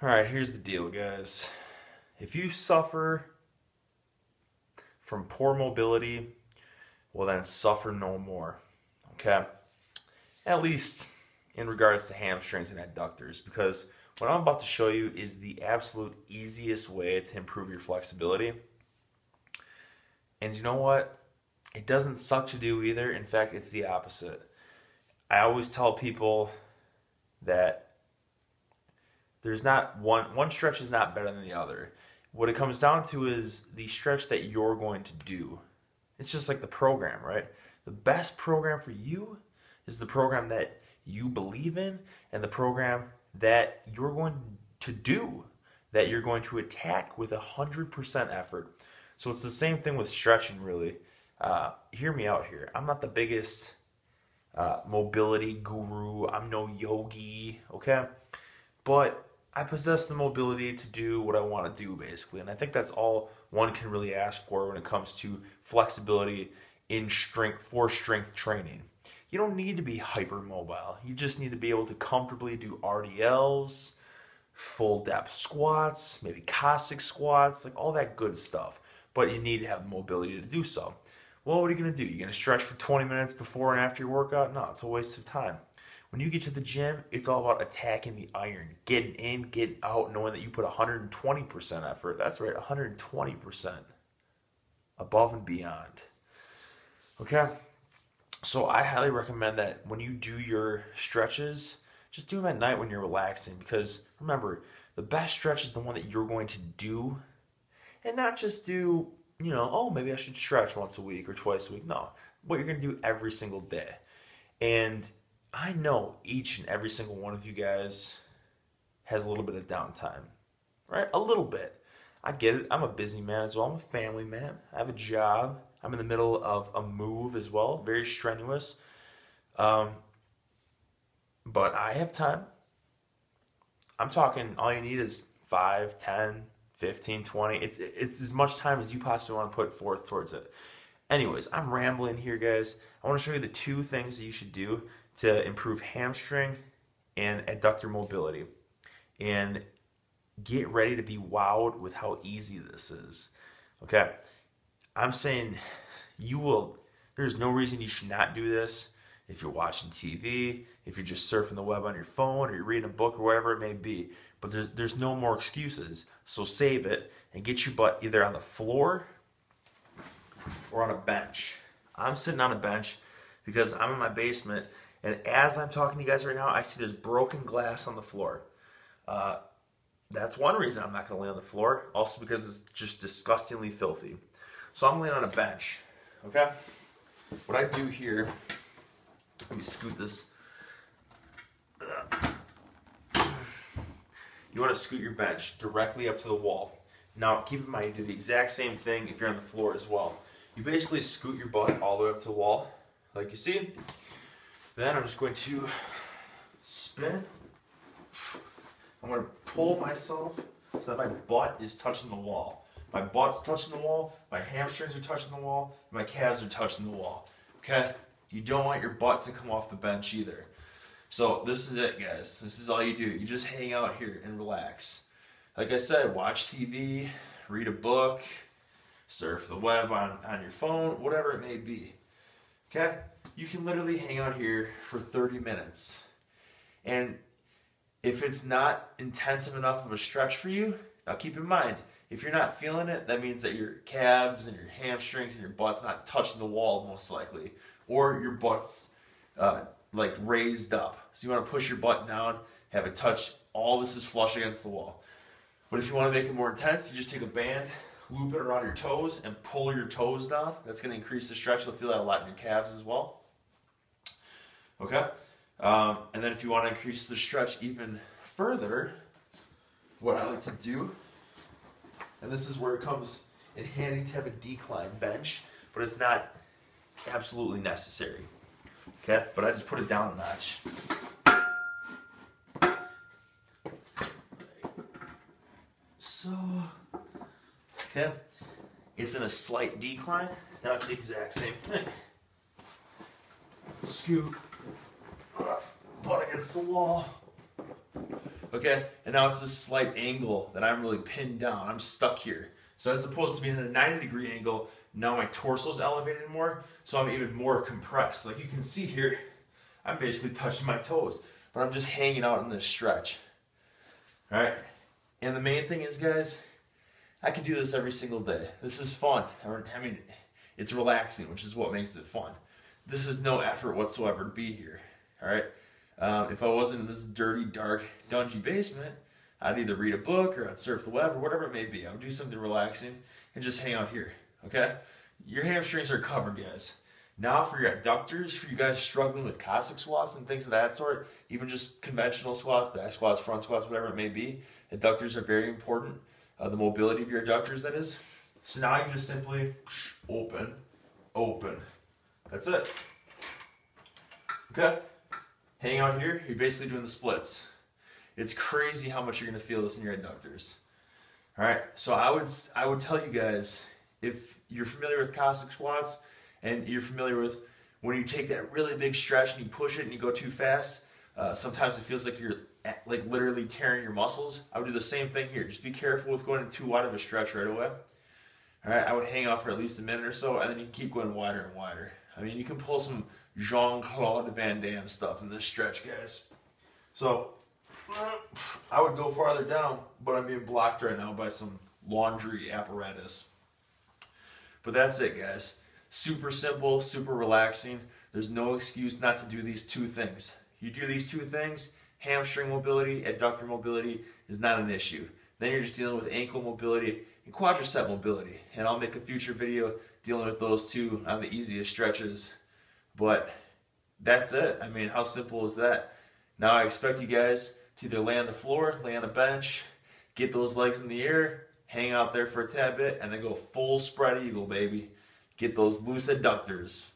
Alright, here's the deal, guys. If you suffer from poor mobility, well then suffer no more. Okay? At least in regards to hamstrings and adductors, because what I'm about to show you is the absolute easiest way to improve your flexibility. And you know what? It doesn't suck to do either. In fact, it's the opposite. I always tell people that there's not one stretch is not better than the other. What it comes down to is the stretch that you're going to do. It's just like the program, right? The best program for you is the program that you believe in and the program that you're going to do, that you're going to attack with 100% effort. So it's the same thing with stretching, really. Hear me out here. I'm not the biggest mobility guru. I'm no yogi, okay? But I possess the mobility to do what I want to do, basically. And I think that's all one can really ask for when it comes to flexibility in strength training. You don't need to be hypermobile. You just need to be able to comfortably do RDLs, full depth squats, maybe Cossack squats, like all that good stuff. But you need to have the mobility to do so. Well, what are you going to do? You're going to stretch for 20 minutes before and after your workout? No, it's a waste of time. When you get to the gym, it's all about attacking the iron, getting in, getting out, knowing that you put 120% effort. That's right, 120% above and beyond. Okay? So I highly recommend that when you do your stretches, just do them at night when you're relaxing, because remember, the best stretch is the one that you're going to do, and not just do, oh, maybe I should stretch once a week or twice a week. No, what you're going to do every single day. And I know each and every single one of you guys has a little bit of downtime, right? A little bit. I get it. I'm a busy man as well. I'm a family man. I have a job. I'm in the middle of a move as well, very strenuous. But I have time. I'm talking all you need is 5, 10, 15, 20. It's as much time as you possibly want to put forth towards it. Anyways, I'm rambling here, guys. I want to show you the two things that you should do to improve hamstring and adductor mobility. And get ready to be wowed with how easy this is. Okay? I'm saying there's no reason you should not do this. If you're watching TV, if you're just surfing the web on your phone, or you're reading a book, or whatever it may be. But there's no more excuses. So save it and get your butt either on the floor or on a bench. I'm sitting on a bench because I'm in my basement, and as I'm talking to you guys right now, I see there's broken glass on the floor. That's one reason I'm not going to lay on the floor. Also because it's just disgustingly filthy. So I'm laying on a bench. Okay? What I do here, let me scoot this. You want to scoot your bench directly up to the wall. Now, keep in mind, you do the exact same thing if you're on the floor as well. You basically scoot your butt all the way up to the wall, like you see. Then I'm just going to spin. I'm going to pull myself so that my butt is touching the wall. My butt's touching the wall, my hamstrings are touching the wall, and my calves are touching the wall. Okay? You don't want your butt to come off the bench either. So this is it, guys. This is all you do. You just hang out here and relax. Like I said, watch TV, read a book, surf the web on your phone, whatever it may be. Okay? You can literally hang out here for 30 minutes. And if it's not intensive enough of a stretch for you, now keep in mind, if you're not feeling it, that means that your calves and your hamstrings and your butt's not touching the wall, most likely. Or your butt's like raised up. So you want to push your butt down, have it touch, all this is flush against the wall. But if you want to make it more intense, you just take a band, loop it around your toes, and pull your toes down. That's going to increase the stretch. You'll feel that a lot in your calves as well. Okay? And then if you want to increase the stretch even further, what I like to do, and this is where it comes in handy to have a decline bench, but it's not absolutely necessary. Okay? But I just put it down a notch. So, okay, it's in a slight decline. Now it's the exact same thing. Scoot, butt against the wall, okay? And now it's this slight angle that I'm really pinned down. I'm stuck here. So as opposed to being at a 90-degree angle, now my torso's elevated more, so I'm even more compressed. Like you can see here, I'm basically touching my toes, but I'm just hanging out in this stretch. All right? And the main thing is, guys, I can do this every single day. This is fun. I mean, it's relaxing, which is what makes it fun. This is no effort whatsoever to be here. All right? If I wasn't in this dirty, dark, dungy basement, I'd either read a book or I'd surf the web or whatever it may be. I would do something relaxing and just hang out here. Okay? Your hamstrings are covered, guys. Now for your adductors, for you guys struggling with Cossack squats and things of that sort, even just conventional squats, back squats, front squats, whatever it may be, adductors are very important. The mobility of your adductors, that is. So now you just simply open, open. That's it. Okay? Hang out here, you're basically doing the splits. It's crazy how much you're going to feel this in your adductors. All right, so I would tell you guys, if you're familiar with Cossack squats and you're familiar with when you take that really big stretch and you push it and you go too fast, sometimes it feels like you're like literally tearing your muscles. I would do the same thing here. Just be careful with going too wide of a stretch right away. All right, I would hang out for at least a minute or so, and then you keep going wider and wider. I mean, you can pull some Jean-Claude Van Damme stuff in this stretch, guys. So I would go farther down, but I'm being blocked right now by some laundry apparatus. But that's it, guys. Super simple, super relaxing. There's no excuse not to do these two things. You do these two things, hamstring mobility, adductor mobility is not an issue. Then you're just dealing with ankle mobility and quadricep mobility. And I'll make a future video dealing with those two on the easiest stretches. But that's it. I mean, how simple is that? Now I expect you guys to either lay on the floor, lay on the bench, get those legs in the air, hang out there for a tad bit, and then go full spread eagle, baby. Get those loose adductors.